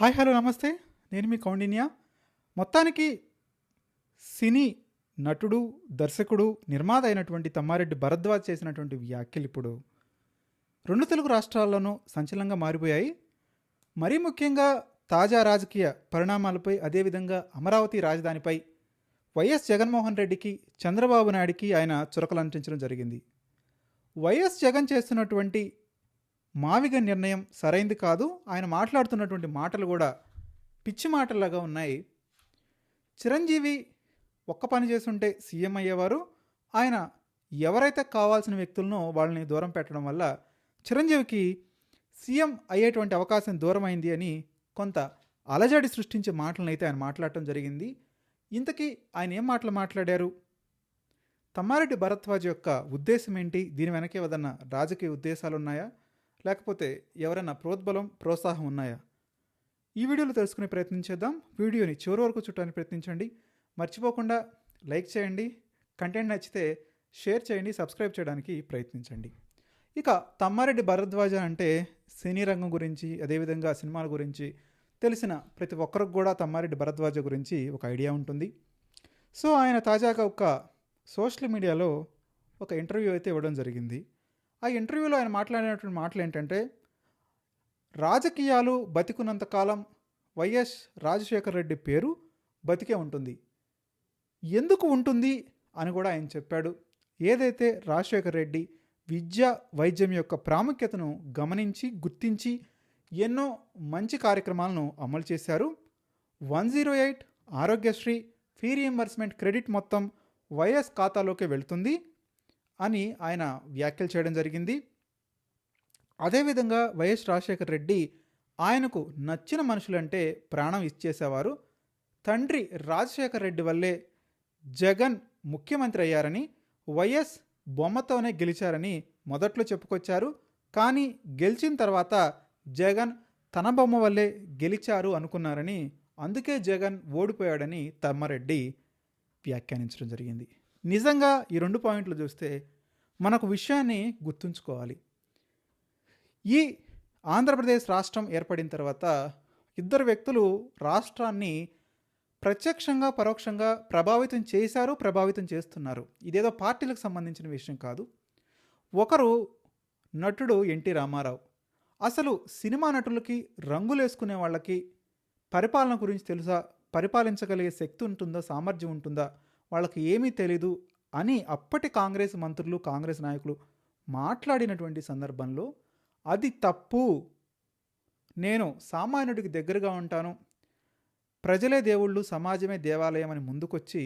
Hi hello నమస్తే. నేను మీ కౌండిన్య. మొత్తానికి సినీ నటుడు, దర్శకుడు, నిర్మాత అయినటువంటి తమ్మారెడ్డి భరద్వాజ్ చేసినటువంటి వ్యాఖ్యలు ఇప్పుడు 2 తెలుగు రాష్ట్రాల్లోనూ సంచలనంగా మారిపోయాయి. మరీ ముఖ్యంగా తాజా రాజకీయ పరిణామాలపై, అదేవిధంగా అమరావతి రాజధానిపై వైఎస్ జగన్మోహన్ రెడ్డికి, చంద్రబాబు నాయుడికి ఆయన చురకలు అంటించడం జరిగింది. వైఎస్ జగన్ చేస్తున్నటువంటి మావిగ నిర్ణయం సరైంది కాదు. ఆయన మాట్లాడుతున్నటువంటి మాటలు కూడా పిచ్చి మాటల్లాగా ఉన్నాయి. చిరంజీవి ఒక్క పని చేస్తుంటే సీఎం అయ్యేవారు. ఆయన ఎవరైతే కావాల్సిన వ్యక్తులను వాళ్ళని దూరం పెట్టడం వల్ల చిరంజీవికి సీఎం అయ్యేటువంటి అవకాశం దూరం అయింది అని కొంత అలజడి సృష్టించే మాటలను అయితే ఆయన మాట్లాడటం జరిగింది. ఇంతకీ ఆయన ఏం మాటలు మాట్లాడారు? తమ్మారెడ్డి భరద్వాజ్ యొక్క ఉద్దేశం ఏంటి? దీని వెనక ఏదన్నా రాజకీయ ఉద్దేశాలు ఉన్నాయా, లేకపోతే ఎవరైనా ప్రోద్బలం, ప్రోత్సాహం ఉన్నాయా? ఈ వీడియోలో తెలుసుకునే ప్రయత్నం చేద్దాం. వీడియోని చివరి వరకు చూడటానికి ప్రయత్నించండి. మర్చిపోకుండా లైక్ చేయండి, కంటెంట్ నచ్చితే షేర్ చేయండి, సబ్స్క్రైబ్ చేయడానికి ప్రయత్నించండి. ఇక తమ్మారెడ్డి భరద్వాజ అంటే సినీ రంగం గురించి, అదేవిధంగా సినిమాల గురించి తెలిసిన ప్రతి ఒక్కరికి కూడా తమ్మారెడ్డి భరద్వాజ గురించి ఒక ఐడియా ఉంటుంది. సో ఆయన తాజాగా ఒక సోషల్ మీడియాలో ఒక ఇంటర్వ్యూ అయితే ఇవ్వడం జరిగింది. ఆ ఇంటర్వ్యూలో ఆయన మాట్లాడినటువంటి మాటలు ఏంటంటే, రాజకీయాలు బతికున్నంతకాలం వైఎస్ రాజశేఖర రెడ్డి పేరు బతికే ఉంటుంది. ఎందుకు ఉంటుంది అని కూడా ఆయన చెప్పాడు. ఏదైతే రాజశేఖర రెడ్డి విద్య, వైద్యం యొక్క ప్రాముఖ్యతను గమనించి, గుర్తించి ఎన్నో మంచి కార్యక్రమాలను అమలు చేశారు. 108 ఆరోగ్యశ్రీ ఫీ రీయింబర్స్మెంట్ క్రెడిట్ మొత్తం వైఎస్ ఖాతాలోకి వెళుతుంది అని ఆయన వ్యాఖ్యలు చేయడం జరిగింది. అదేవిధంగా వైఎస్ రాజశేఖర రెడ్డి ఆయనకు నచ్చిన మనుషులంటే ప్రాణం ఇచ్చేసేవారు. తండ్రి రాజశేఖర రెడ్డి వల్లే జగన్ ముఖ్యమంత్రి అయ్యారని, వైఎస్ బొమ్మతోనే గెలిచారని మొదట్లో చెప్పుకొచ్చారు. కానీ గెలిచిన తర్వాత జగన్ తన బొమ్మ వల్లే గెలిచారు అనుకున్నారని, అందుకే జగన్ ఓడిపోయాడని తమ్మారెడ్డి వ్యాఖ్యానించడం జరిగింది. నిజంగా ఈ 2 పాయింట్లు చూస్తే మనకు విషయాన్ని గుర్తుంచుకోవాలి. ఈ ఆంధ్రప్రదేశ్ రాష్ట్రం ఏర్పడిన తర్వాత ఇద్దరు వ్యక్తులు రాష్ట్రాన్ని ప్రత్యక్షంగా, పరోక్షంగా ప్రభావితం చేశారు, ప్రభావితం చేస్తున్నారు. ఇదేదో పార్టీలకు సంబంధించిన విషయం కాదు. ఒకరు నటుడు ఎన్టీ రామారావు. అసలు సినిమా నటులకి, రంగులేసుకునే వాళ్ళకి పరిపాలన గురించి తెలుసా? పరిపాలించగలిగే శక్తి ఉంటుందా, సామర్థ్యం ఉంటుందా? వాళ్ళకి ఏమీ తెలీదు అని అప్పటి కాంగ్రెస్ మంత్రులు, కాంగ్రెస్ నాయకులు మాట్లాడినటువంటి సందర్భంలో అది తప్పు, నేను సామాన్యుడికి దగ్గరగా ఉంటాను, ప్రజలే దేవుళ్ళు, సమాజమే దేవాలయం అని ముందుకొచ్చి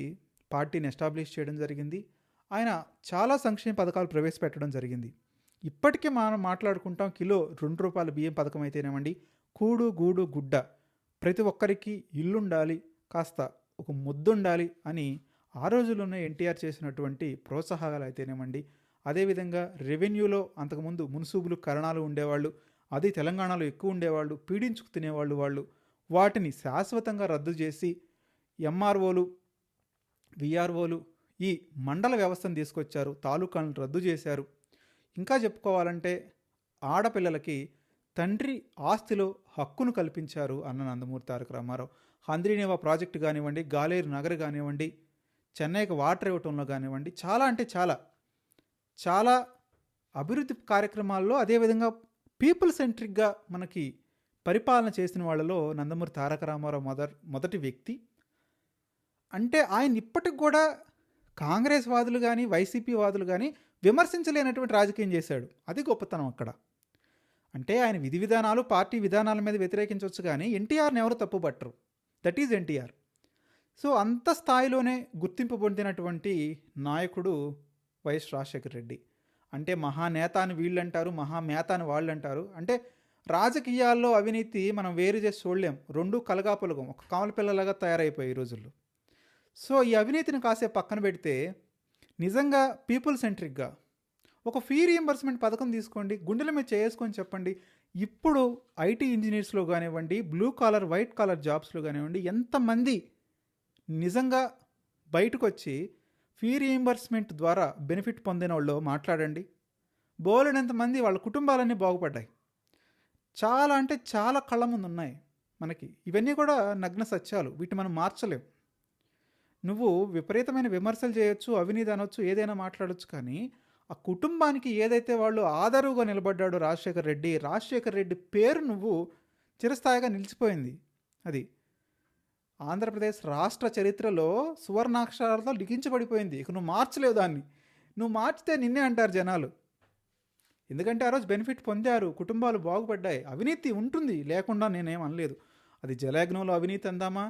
పార్టీని ఎస్టాబ్లిష్ చేయడం జరిగింది. ఆయన చాలా సంక్షేమ పథకాలు ప్రవేశపెట్టడం జరిగింది. ఇప్పటికే మనం మాట్లాడుకుంటాం, కిలో ₹2 బియ్యం పథకం అయితేనేమండి, కూడు గూడు గుడ్డ, ప్రతి ఒక్కరికి ఇల్లుండాలి, కాస్త ఒక ముద్దుండాలి అని ఆ రోజుల్లోనే ఎన్టీఆర్ చేసినటువంటి ప్రోత్సాహాలు అయితేనేమండి, అదేవిధంగా రెవెన్యూలో అంతకుముందు మున్సూబులు, కరణాలు ఉండేవాళ్ళు, అది తెలంగాణలో ఎక్కువ ఉండేవాళ్ళు, పీడించుకు తినేవాళ్ళు. వాళ్ళు వాటిని శాశ్వతంగా రద్దు చేసి ఎంఆర్ఓలు, విఆర్ఓలు, ఈ మండల వ్యవస్థను తీసుకొచ్చారు, తాలూకాలను రద్దు చేశారు. ఇంకా చెప్పుకోవాలంటే ఆడపిల్లలకి తండ్రి ఆస్తిలో హక్కును కల్పించారు అన్న నందమూరి తారక రామారావు. హంద్రీనేవా ప్రాజెక్టు కానివ్వండి, గాలేరు నగర్ కానివ్వండి, చెన్నైకి వాటర్ ఇవ్వటంలో కానివ్వండి, చాలా అంటే చాలా అభివృద్ధి కార్యక్రమాల్లో, అదేవిధంగా పీపుల్ సెంట్రిక్గా మనకి పరిపాలన చేసిన వాళ్ళలో నందమూరి తారక రామారావు మొదటి వ్యక్తి. అంటే ఆయన ఇప్పటికి కూడా కాంగ్రెస్ వాదులు కానీ, వైసీపీ వాదులు కానీ విమర్శించలేనటువంటి రాజకీయం చేశాడు. అది గొప్పతనం అక్కడ. అంటే ఆయన విధి విధానాలు, పార్టీ విధానాల మీద వ్యతిరేకించవచ్చు, కానీ ఎన్టీఆర్ని ఎవరు తప్పు పట్టరు. దట్ ఈజ్ ఎన్టీఆర్. సో అంత స్థాయిలోనే గుర్తింపు పొందినటువంటి నాయకుడు వైఎస్ రాజశేఖర రెడ్డి. అంటే మహానేత అని వీళ్ళు అంటారు, మహామేత అని వాళ్ళు అంటారు. అంటే రాజకీయాల్లో అవినీతి మనం వేరు చేసి చూడలేం. రెండు కలగాపులగం, ఒక కామల పిల్లలాగా తయారైపోయాయి ఈ రోజుల్లో. సో ఈ అవినీతిని కాసే పక్కన పెడితే నిజంగా పీపుల్ సెంట్రిక్గా ఒక ఫీ రీయింబర్స్మెంట్ పథకం తీసుకోండి, గుండెల మీద చేసుకొని చెప్పండి. ఇప్పుడు ఐటీ ఇంజనీర్స్లో కానివ్వండి, బ్లూ కాలర్, వైట్ కాలర్ జాబ్స్లో కానివ్వండి, ఎంతమంది నిజంగా బయటకు వచ్చి ఫీ రీయింబర్స్మెంట్ ద్వారా బెనిఫిట్ పొందిన వాళ్ళు మాట్లాడండి. బోలెడంతమంది వాళ్ళ కుటుంబాలన్నీ బాగుపడ్డాయి. చాలా అంటే చాలా కళ్ళ ముందు ఉన్నాయి. మనకి. ఇవన్నీ కూడా నగ్న సత్యాలు. వీటిని మనం మార్చలేం. నువ్వు విపరీతమైన విమర్శలు చేయొచ్చు, అవినీతి అనొచ్చు, ఏదైనా మాట్లాడొచ్చు. కానీ ఆ కుటుంబానికి ఏదైతే వాళ్ళు ఆదరువుగా నిలబడ్డాడో రాజశేఖర్ రెడ్డి పేరు నువ్వు చిరస్థాయిగా నిలిచిపోయింది. అది ఆంధ్రప్రదేశ్ రాష్ట్ర చరిత్రలో సువర్ణాక్షరాలతో లిఖించబడిపోయింది. ఇక నువ్వు మార్చలేవు దాన్ని. నువ్వు మార్చితే నిన్నే అంటారు జనాలు. ఎందుకంటే ఆ రోజు బెనిఫిట్ పొందారు, కుటుంబాలు బాగుపడ్డాయి. అవినీతి ఉంటుంది, లేకుండా నేనేం అనలేదు. అది జలయజ్ఞంలో అవినీతి అందామా,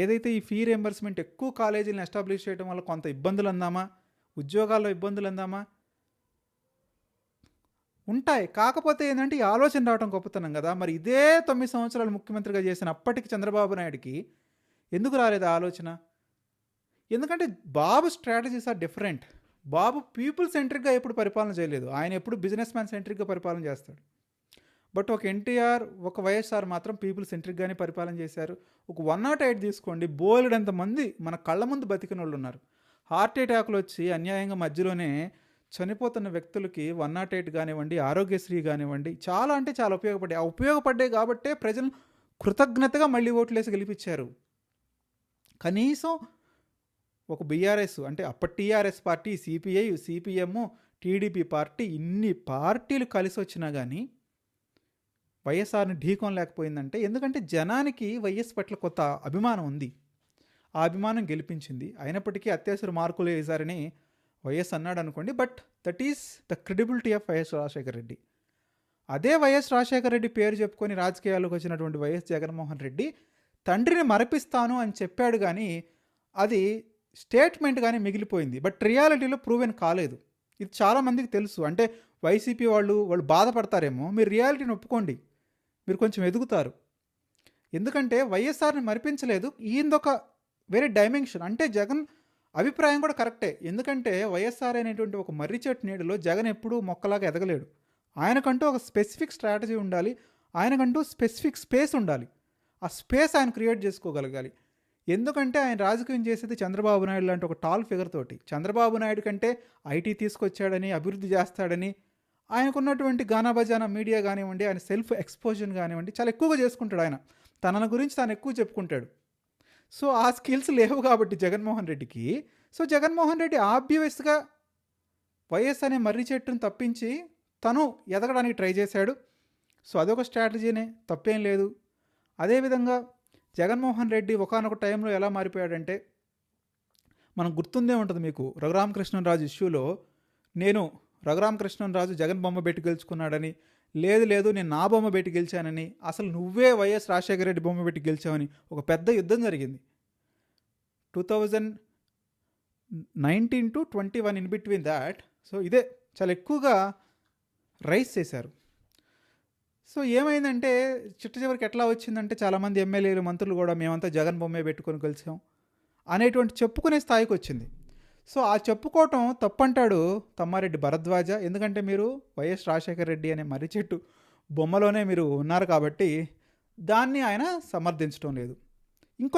ఏదైతే ఈ ఫీ రియంబర్స్మెంట్ ఎక్కువ కాలేజీలను ఎస్టాబ్లిష్ చేయడం వల్ల కొంత ఇబ్బందులు అందామా, ఉద్యోగాల్లో ఇబ్బందులు అందామా, ఉంటాయి. కాకపోతే ఏంటంటే ఈ ఆలోచన రావడం గొప్పతనం కదా. మరి ఇదే 9 సంవత్సరాలు ముఖ్యమంత్రిగా చేసిన అప్పటికి చంద్రబాబు నాయుడికి ఎందుకు రాలేదు ఆలోచన? ఎందుకంటే Babu strategies are different. Babu people సెంట్రిక్గా ఎప్పుడు పరిపాలన చేయలేదు. ఆయన ఎప్పుడు బిజినెస్ మ్యాన్ సెంట్రిక్గా పరిపాలన చేస్తాడు. బట్ ఒక ఎన్టీఆర్, ఒక వైఎస్ఆర్ మాత్రం పీపుల్ సెంట్రిక్గానే పరిపాలన చేశారు. ఒక 108 తీసుకోండి, బోలెడంత మంది మన కళ్ళ ముందు బతికిన వాళ్ళు ఉన్నారు. హార్ట్ అటాక్లు వచ్చి అన్యాయంగా మధ్యలోనే చనిపోతున్న వ్యక్తులకి 108 కానివ్వండి, ఆరోగ్యశ్రీ కానివ్వండి, చాలా అంటే చాలా ఉపయోగపడ్డాయి. ఆ ఉపయోగపడ్డాయి కాబట్టే ప్రజలు కృతజ్ఞతగా మళ్ళీ ఓట్లేసి గెలిపించారు. కనీసం ఒక బీఆర్ఎస్ అంటే అప్పటి TRS party, CPI, CPM, TDP party, ఇన్ని పార్టీలు కలిసి వచ్చినా కానీ వైఎస్ఆర్ని ఢీకొనలేకపోయిందంటే ఎందుకంటే జనానికి వైఎస్ పట్ల కొత్త అభిమానం ఉంది. ఆ అభిమానం గెలిపించింది. అయినప్పటికీ అత్యవసర మార్కులు వేశారని వైఎస్ అన్నాడు అనుకోండి, but that is the credibility of YS Rajasekhara Reddy. అదే వైఎస్ రాజశేఖర రెడ్డి పేరు చెప్పుకొని రాజకీయాల్లోకి వచ్చినటువంటి వైఎస్ జగన్మోహన్ రెడ్డి తండ్రిని మరపిస్తాను అని చెప్పాడు, కానీ అది స్టేట్మెంట్ కానీ మిగిలిపోయింది. బట్ రియాలిటీలో ప్రూవెన్ కాలేదు. ఇది చాలామందికి తెలుసు. అంటే వైసీపీ వాళ్ళు బాధపడతారేమో, మీరు రియాలిటీని ఒప్పుకోండి, మీరు కొంచెం ఎదుగుతారు. ఎందుకంటే వైఎస్ఆర్ని మరిపించలేదు, ఈయనదొక వేరే డైమెన్షన్. అంటే జగన్ అభిప్రాయం కూడా కరెక్టే. ఎందుకంటే వైఎస్ఆర్ అనేటువంటి ఒక మర్రి చెట్టు నీడలో జగన్ ఎప్పుడూ మొక్కలాగా ఎదగలేడు. ఆయనకంటూ ఒక స్పెసిఫిక్ స్ట్రాటజీ ఉండాలి, ఆయనకంటూ స్పెసిఫిక్ స్పేస్ ఉండాలి. ఆ స్పేస్ ఆయన క్రియేట్ చేసుకోగలగాలి. ఎందుకంటే ఆయన రాజకీయం చేసేది చంద్రబాబు నాయుడు లాంటి ఒక టాల్ ఫిగర్ తోటి. చంద్రబాబు నాయుడు కంటే ఐటీ తీసుకొచ్చాడని, అభివృద్ధి చేస్తాడని, ఆయనకున్నటువంటి గానా బజానా మీడియా కానివ్వండి, ఆయన సెల్ఫ్ ఎక్స్పోజర్ కానివ్వండి, చాలా ఎక్కువగా చేసుకుంటాడు. ఆయన తన గురించి తాను ఎక్కువ చెప్పుకుంటాడు. సో ఆ స్కిల్స్ లేవు కాబట్టి జగన్మోహన్ రెడ్డికి. సో జగన్మోహన్ రెడ్డి ఆబ్వియస్గా వైఎస్ అనే మర్రి చెట్టును తప్పించి తను ఎదగడానికి ట్రై చేశాడు. సో అదొక స్ట్రాటజీనే, తప్పేం లేదు. అదేవిధంగా జగన్మోహన్ రెడ్డి ఒకానొక టైంలో ఎలా మారిపోయాడంటే, మనకు గుర్తుందే ఉంటుంది మీకు, రఘురామకృష్ణరాజు ఇష్యూలో నేను రఘురామకృష్ణరాజు జగన్ బొమ్మ పెట్టి గెలుచుకున్నాడని, లేదు నేను నా బొమ్మ పెట్టి గెలిచానని, అసలు నువ్వే వైఎస్ రాజశేఖర రెడ్డి బొమ్మ పెట్టి గెలిచావని ఒక పెద్ద యుద్ధం జరిగింది 2019 to 21 in between that. So ఇదే చాలా ఎక్కువగా రైస్ చేశారు. సో ఏమైందంటే చిట్ట చివరికి ఎట్లా వచ్చిందంటే, చాలామంది ఎమ్మెల్యేలు, మంత్రులు కూడా మేమంతా జగన్ బొమ్మే పెట్టుకొని కలిసాం అనేటువంటి చెప్పుకునే స్థాయికి వచ్చింది. సో ఆ చెప్పుకోవటం తప్పంటాడు తమ్మారెడ్డి భరద్వాజ. ఎందుకంటే మీరు వైఎస్ రాజశేఖర రెడ్డి అనే మర్రి చెట్టు బొమ్మలోనే మీరు ఉన్నారు కాబట్టి దాన్ని ఆయన సమర్థించడం లేదు. ఇంకొన్ని